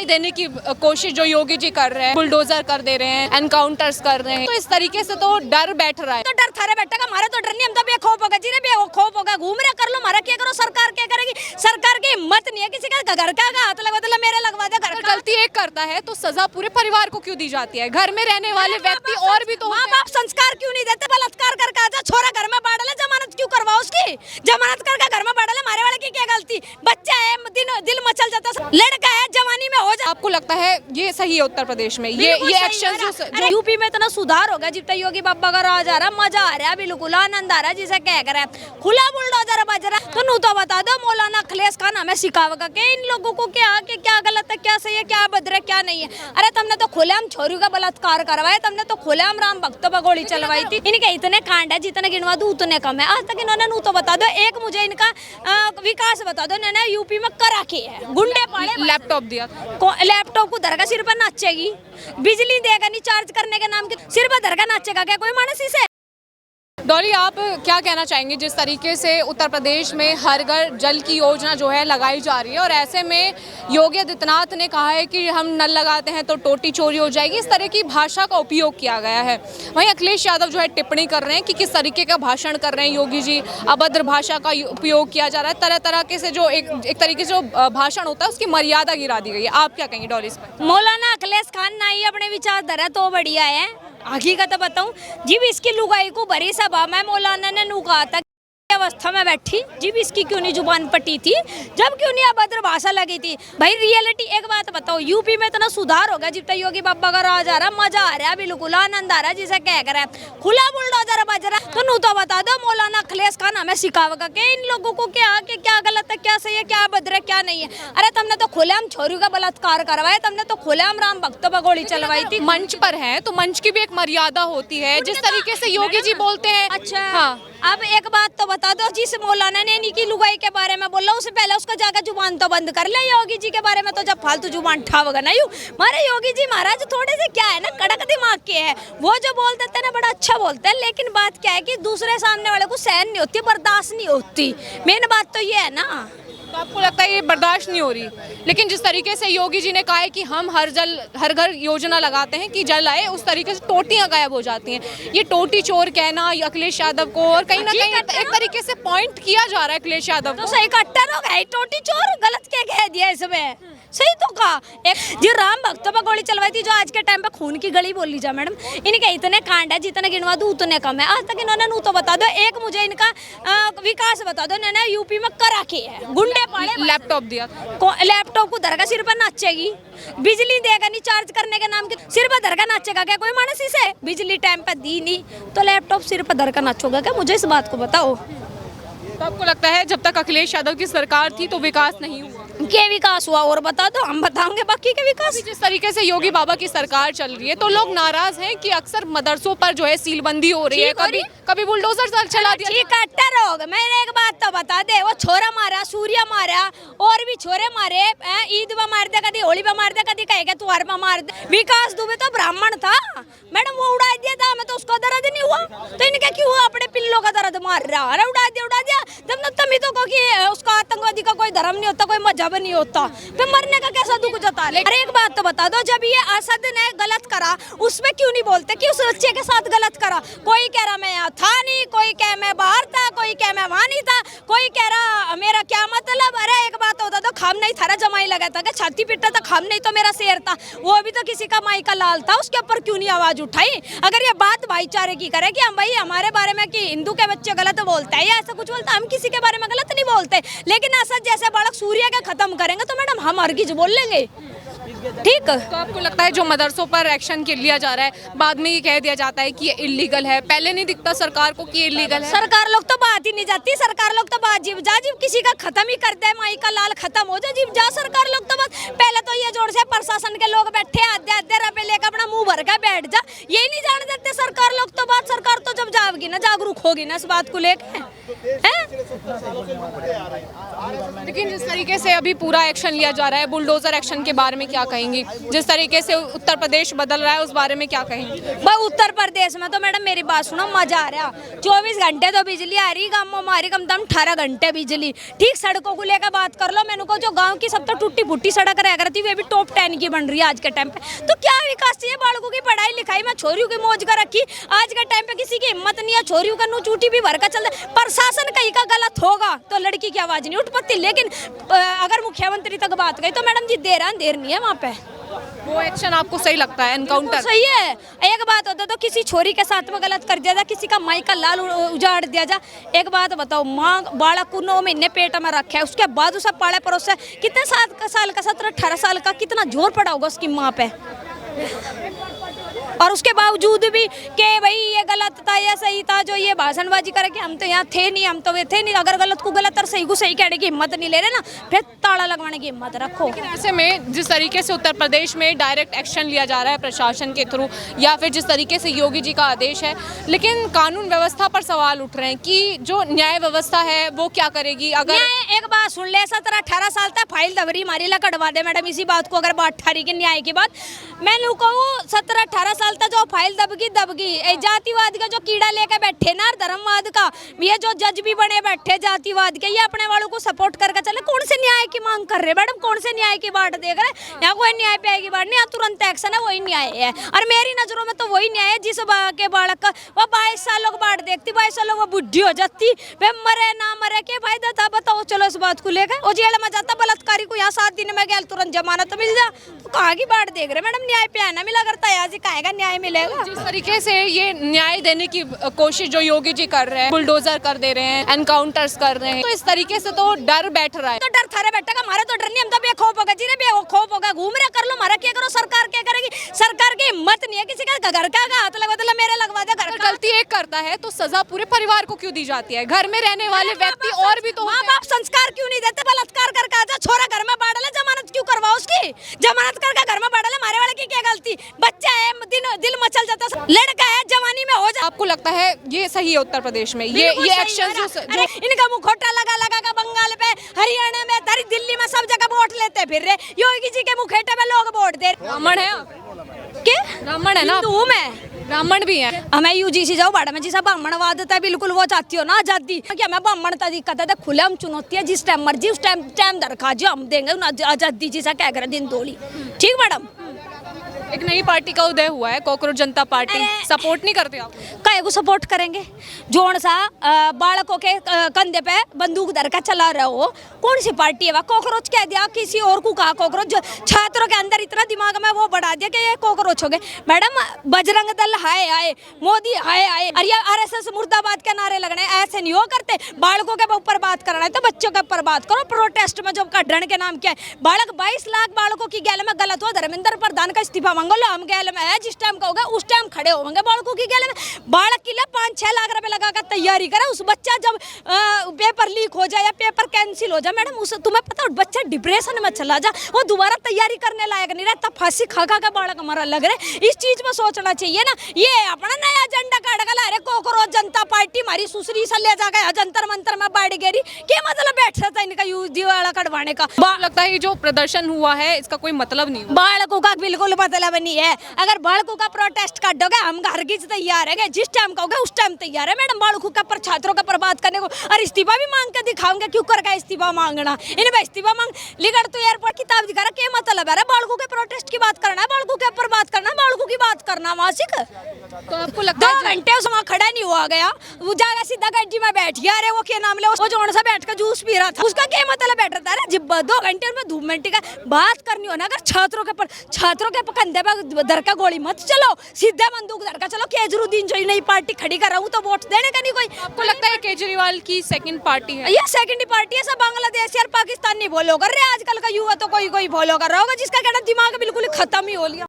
न्याय देने की कोशिश जो योगी जी कर रहे हैं, बुलडोजर कर दे रहे हैं, एनकाउंटर्स कर रहे हैं, तो इस तरीके से तो डर बैठ रहा है। तो डर थारे बैठेगा, हमारा तो डर नहीं, हम तो बेखौफ होगा जी, बेखौफ होगा, घूम रहे कर लो, हमारा क्या करो, सरकार क्या करेगी? सरकार की हिम्मत नहीं है किसी का घर का हाथ लगवा दे, मेरे लगवा दे घर का। गलती एक करता है तो सजा पूरे परिवार को क्यों दी जाती है? घर में रहने वाले व्यक्ति और भी तो माँ बाप संस्कार क्यों नहीं देते? बलात्कार करके आजा, छोरा घर में बाढ़ ले, जमानत क्यों करवाओ उसकी? जमानत करके घर में बाढ़ ले, मारे वाले की क्या गलती? बच्चा है, दिल मचल जाता है, लड़का है, जवानी में हो जा। आपको लगता है ये सही है उत्तर प्रदेश में ये एक्शन जो यूपी में इतना सुधार होगा जितना योगी बाबा का राज आ रहा, मजा आ रहा है, बिल्कुल आनंद आ रहा है, जिसे कह कर खुला बुलडोजर बज रहा है। तो नू तो बता दो, मौलाना अखिलेश खान हमें सिखावेगा कि इन लोगों को क्या गलत है, क्या सही है, क्या भद्र है, क्या नहीं है। अरे तुमने तो खुलेआम छोरी का बलात्कार करवाया, तुमने तो खुलेआम राम भक्तों पर गोली चलवाई थी। इनके इतने कांड है, जितने गिनवा दो उतने कम है। आज तक इन्होंने नू तो बता दो, एक मुझे इनका विकास बता दो, इन्होंने यूपी में करा के है। गुंडे पाड़े, लैपटॉप दिया, लैपटॉप को धरका सिर पर नाचेगी, बिजली देगा नहीं चार्ज करने के नाम के, सिर पर धरका नाचेगा क्या कोई मानस इसे? डॉली आप क्या कहना चाहेंगे जिस तरीके से उत्तर प्रदेश में हर घर जल की योजना जो है लगाई जा रही है और ऐसे में योगी आदित्यनाथ ने कहा है कि हम नल लगाते हैं तो टोटी चोरी हो जाएगी, इस तरह की भाषा का उपयोग किया गया है। वहीं अखिलेश यादव जो है टिप्पणी कर रहे हैं कि किस तरीके का भाषण कर रहे हैं योगी जी, अभद्र भाषा का उपयोग किया जा रहा है, तरह तरह के से जो एक तरीके से जो भाषण होता है उसकी मर्यादा गिरा दी गई है। आप क्या कहेंगे डॉली इस पर? मौलाना अखिलेश खान ना ही अपने विचार धरा तो बढ़िया है, हकीकत बताऊं जी, इसकी लुगाई को भरी सभा में मौलाना ने नू कहा था अवस्था में बैठी जी, इसकी क्यों नहीं जुबान पटी थी, जब क्यों नहीं अभद्र भाषा लगी थी? भाई रियलिटी एक बात बताओ, यूपी में इतना सुधार होगा जितना योगी बाबा का राज आ रहा, मजा आ रहा है, बिल्कुल आनंद आ रहा है, जिसे कह कर खुला बुलडोजर बज रहा है। तो नू तो बता दो, मौलाना अखिलेश खान हमें सिखावेगा कि इन लोगों को क्या गलत है, क्या सही है, क्या भद्र है, क्या नहीं है। अरे तुमने तो खुलेआम छोरी का बलात्कार करवाया, तुमने तो खुलेआम राम भक्तों पर गोली चलवाई थी। मंच पर है तो मंच की भी एक मर्यादा होती है, जिस तरीके से योगी जी बोलते हैं। अच्छा हाँ, अब एक बात तो बता दो, जिस मौलाना ने इनकी लुगाई के बारे में बोला उससे पहले उसका जाकर जुबान तो बंद कर ले। योगी जी के बारे में तो जब फालतू जुबान ठावगा ना यूं, हमारे योगी जी महाराज थोड़े से क्या है ना, कड़क दिमाग के हैं, वो जो बोल देते हैं ना बड़ा अच्छा बोलते हैं, लेकिन बात क्या है कि दूसरे सामने वाले को सहन नहीं होती, बर्दाश्त नहीं होती, मेन बात तो ये है ना। तो आपको लगता है ये बर्दाश्त नहीं हो रही, लेकिन जिस तरीके से योगी जी ने कहा है कि हम हर घर योजना लगाते हैं कि जल आए, उस तरीके से टोटियां गायब हो जाती हैं। ये टोटी चोर कहना अखिलेश यादव को और कहीं ना कहीं एक तरीके से पॉइंट किया जा रहा है अखिलेश यादव तो सही कट्टर हो गए, टोटी चोर गलत क्या कह दिया इसमें, सही तो कहा। एक जो राम भक्तों पर गोली चलवाई थी, जो आज के टाइम पे खून की गली बोली जा मैडम, इनके इतने कांड है, जितने गिनवा दो उतने कम है। आज तक इन्होंने नू तो बता दो, एक मुझे इनका विकास बता दो, इन्होंने यूपी में करा के है। गुंडे पाड़े, लैपटॉप दिया, लैपटॉप को धरका सिर पर नाचेगी, बिजली देगा नहीं चार्ज करने के नाम के, सिर पर धरका नाचेगा क्या कोई मानस इसे? बिजली टाइम पर दी नहीं तो लैपटॉप सिर पर धरका नाचोगा क्या? मुझे इस बात को बताओ। तो आपको लगता है जब तक अखिलेश यादव की सरकार थी तो विकास नहीं हुआ? क्या विकास हुआ और बता दो, हम बताओगे बाकी के विकास। जिस तरीके से योगी बाबा की सरकार चल रही है तो लोग नाराज हैं कि अक्सर मदरसों पर जो है सीलबंदी हो रही है, कभी बुलडोजर चला दिया। ठीक कट्टर हो गए। मैंने एक बात तो बता दे, वो छोरा मारा, सूर्य मारा, और भी छोरे मारे, ईद में मार दे, कभी होली में मार दे, कभी कहेगा तू हर में मार दे। विकास दुबे तो ब्राह्मण था मैडम, वो उड़ा दिया था, हमें तो उसका दर्द नहीं हुआ, तो इनका क्यों हुआ? अपने पिल्लों का दर्द मार रहा है, उड़ा दिया। तब तो को कि उसका आतंकवादी का कोई धर्म नहीं होता, कोई मजहब नहीं होता, फिर मरने का कैसा दुख जता। अरे एक बात तो बता दो, जब ये असद ने गलत करा उसमें क्यों नहीं बोलते कि उस बच्चे के साथ गलत करा? कोई कह रहा मैं यहाँ था नहीं, कोई कह मैं बाहर था, कोई कह मैं वहां नहीं था, कोई कह रहा मेरा क्या मतलब। अरे एक बात होता तो खाम नहीं था, जमाई लगा था, छाती पिटता था, खाम नहीं तो मेरा शेर था, वो भी तो किसी का माई का लाल था, उसके ऊपर क्यों नहीं आवाज उठाई? अगर ये बात भाईचारे की करे कि हम भाई हमारे बारे में कि हिंदू के बच्चे गलत बोलते हैं या ऐसा कुछ बोलता, हम किसी के बारे में गलत नहीं बोलते, लेकिन असद जैसे बालक सूर्य का खत्म करेंगे तो मैडम हम हरगिज बोल लेंगे। ठीक, तो आपको लगता है जो मदरसों पर एक्शन के लिया जा रहा है, बाद में ये कह दिया जाता है कि ये इलीगल है, पहले नहीं दिखता सरकार को कि ये इलीगल है? सरकार लोग तो बात ही नहीं जाती, सरकार लोग तो बात जीव किसी का खत्म ही करते हैं, माई का लाल खत्म हो जाए जीव जा। सरकार लोग तो बस पहले तो ये जोर से प्रशासन के लोग बैठे आधे रुपए लेकर अपना मुंह भर के बैठ जा, यही नहीं जान देते सरकार लोग तो बात। सरकार तो जब जाएगी ना, जागरूक होगी ना इस बात को लेकर, लेकिन जिस तरीके से अभी पूरा एक्शन लिया जा रहा है, बुलडोजर एक्शन के बारे में क्या कहेंगी? जिस तरीके से उत्तर प्रदेश बदल रहा है उस बारे में क्या कहेंगी? भाई उत्तर प्रदेश में तो मैडम मेरी बात सुनो, मजा आ रहा। 24 घंटे तो बिजली आ रही, गाँव में हमारी कम से कम 18 घंटे बिजली। ठीक, सड़कों को लेकर बात कर लो, मैंने को जो गांव की सब तो टूटी फूटी सड़क रह करती वे भी टॉप 10 की बन रही है आज के टाइम पे। तो क्या विकास चाहिए? बालकों की पढ़ाई लिखाई में छोरियों की मौज कर रखी। आज के टाइम पे किसी की हिम्मत नहीं है, छोरियों का नू चूटी भी भर का चलता। प्रशासन कहीं का गलत होगा तो लड़की की आवाज नहीं उठ पाती, लेकिन अगर मुख्यमंत्री तक बात गई तो मैडम जी देर नहीं है वहाँ पे। वो एक्शन आपको सही लगता है? एनकाउंटर सही है। एक बात होता तो किसी छोरी के साथ में गलत कर दिया जा, किसी का माई का लाल उजाड़ दिया जा। एक बात बताओ, माँ बालक को 9 महीने पेट में रखा है, उसके बाद उसे पाले परोस है, कितने साल का 17-18 साल का कितना जोर पड़ा होगा उसकी माँ पे। और उसके बावजूद भी कि भाई ये गलत था या सही था, जो ये भाषणबाजी करे कि हम तो यहाँ थे नहीं, हम तो वे थे नहीं। अगर गलत को गलत और सही को सही कहने की हिम्मत नहीं ले रहे ना, फिर ताला लगवाने की हिम्मत रखो। लेकिन ऐसे में जिस तरीके से उत्तर प्रदेश में डायरेक्ट एक्शन लिया जा रहा है प्रशासन के थ्रू, या फिर जिस तरीके से योगी जी का आदेश है, लेकिन कानून व्यवस्था पर सवाल उठ रहे हैं कि जो न्याय व्यवस्था है वो क्या करेगी? अगर एक बात सुन ले, 17-18 साल तक फाइल दबरी मारी ला कटवा दे मैडम इसी बात को। अगर बात ठारी के न्याय की बात मैं लोग कहूँ, 17-18 साल तक जो फाइल दबगी जातिवाद का जो कीड़ा लेके बैठे ना, धर्मवाद का, ये जो जज भी बने बैठे जातिवाद के, ये अपने वालों को सपोर्ट करके चले। कौन से न्याय की मांग कर रहे मैडम? कौन से न्याय की बात देख रहे? यहाँ कोई न्याय पे आएगी बात नहीं, यहाँ तुरंत एक्शन है, वही न्याय है। और मेरी नजरों में तो वही न्याय है जिस के बालक का वो 22 सालों की बात देखती, 22 सालों वो बुढ़ी हो जाती, वे मरे ना मरे क्या फायदा था? बताओ। चलो इस बात को लेकर वो जेल में जाता, बलात्कारी को यहाँ 7 दिन में गया, तुरंत जमानत मिल जा। तो कहाँ की बात देख रहे मैडम? न्याय पे आना मिला करता है, आज कहेगा न्याय मिलेगा। जिस तरीके से ये न्याय देने की कोशिश जो योगी जी कर रहे हैं, बुलडोजर कर दे रहे हैं, एनकाउंटर्स कर रहे हैं, तो इस तरीके से तो डर बैठ रहा है। तो डर थारे बैठेगा, हमारा तो डर नहीं, हम तो बेखौफ होगा जी, बेखौफ होगा, घूम रहा कर लो, हमारा क्या करो, सरकार क्या करेगी? सरकार की हिम्मत नहीं है किसी का घर का हाथ लगवा दे, मेरे लगवा दे। घर गलती एक करता है तो सजा पूरे परिवार को क्यों दी जाती है? घर में रहने वाले व्यक्ति और भी तो माँ बाप संस्कार क्यों नहीं देते? बलात्कार करके आजा, छोरा घर में बाढ़ ले, जमानत क्यों करवाओ उसकी? जमानत करके घर में बाढ़ ले, हमारे वाले की क्या गलती? बच्चा है, दिल मचल जाता, लड़का है, जवानी में हो जाए। आपको लगता है ये सही है उत्तर प्रदेश में ये एक्शन जो इनका मुखौटा लगा का बंगाल पे, हरियाणा में, दिल्ली में सब जगह वोट लेते फिर रहे, योगी जी के मुखेटे में लोग वोट दे। ब्राह्मण है के? ब्राह्मण है ना? हिंदू में ब्राह्मण भी है। हमें यूजीसी जाओ बाड़ा में जिसा ब्राह्मणवाद था, बिल्कुल वो चाहती हो ना आजादी, कि हमें ब्राह्मणता दिक्कत है, खुले हम चुनौती है, जिस टाइम मर्जी उस टाइम दरखा जो हम देंगे आजादी जिसा कह कर दिन दोली। ठीक मैडम? एक नई पार्टी का उदय हुआ है, कॉकरोच जनता पार्टी, सपोर्ट नहीं करते आप? काय को सपोर्ट करेंगे? जोन सा बालकों के कंधे पे बंदूक धर का चला रहे हो, कौन सी पार्टी है? वह कॉकरोच कह दिया, किसी और को कहा कॉकरोच। छात्रों के अंदर इतना दिमाग में वो बढ़ा दिया कि ये कॉकरोच हो गए। मैडम बजरंग दल हाय आए, मोदी हाय आए, और ये RSS मुर्दाबाद के नारे लगने, ऐसे नहीं हो करते। बालकों के ऊपर बात करना है तो बच्चों के ऊपर बात करो। प्रोटेस्ट में जो कढ़ण के नाम क्या है, बालक 22 लाख बालकों की गैल में गलत हुआ, धर्मेंद्र प्रधान का इस्तीफा मांगो लो, हम गैल में है, जिस टाइम का होगा उस टाइम खड़े होंगे बालकों की गैल में। बालक के लिए 5-6 लाख रुपए लगा कर तैयारी करे, उस बच्चा जब पेपर लीक हो जाए या पेपर कैंसिल हो जाए मैडम, उस तुम्हें पता बच्चा डिप्रेशन में चला जा, वो दोबारा तैयारी करने लायक नहीं रहता, फांसी खा खा का बालक हमारा लग रहा है। इस चीज में सोचना चाहिए ना। ये अपना नया एजेंडा काट गला, अरे कॉकरोच जनता पार्टी हमारी सुसरी से ले जाकर जंतर मंतर में बैठ गई, क्या मतलब बैठ सकता इनका युद्ध वाला कटवाने का? लगता है जो प्रदर्शन हुआ है इसका कोई मतलब नहीं हुआ। बालकों का बिल्कुल मतलब नहीं है। अगर बालकों का प्रोटेस्ट कर दोगे, हम घर की तैयार है, जिस टाइम का होगा उस टाइम तैयार है मैडम। बालकों का पर छात्रों का बर्बाद करने को, और इस्तीफा भी मांग के दिखाऊंगे, क्यों कर इस्तीफा मांगना? इन्हें इस्तीफा मांग लिगड़ तो एयरपोर्ट किताब दिखा रहा, क्या मतलब है? बालकों के प्रोटेस्ट की बात करना है, बालकों के ऊपर बात करना है, बालकों की बात करना मासिक। तो आपको लगता है 2 घंटे उसमें खड़ा नहीं हुआ गया, वो जाकर सीधा गड्डी में बैठ गया। अरे वो क्या नाम ले, वो जोन सा बैठ कर जूस पी रहा था, उसका क्या मतलब बैठ रहा था? जब 2 घंटे में धूप मिनट का बात करनी हो ना, अगर छात्रों के कंधे पे धर का गोली मत चलो, सीधा बंदूक धर का चलो। केजरीवाल जो नई पार्टी खड़ी कर रहा हूँ तो वोट देने का नहीं कोई। आपको लगता है केजरीवाल की सेकंड पार्टी है? ये सेकंड पार्टी है, सब बांग्लादेश और पाकिस्तान नहीं फॉलो कर रहे। आजकल का युवा तो कोई फॉलो कर रहा होगा, जिसका कहना दिमाग बिल्कुल खत्म ही हो लिया।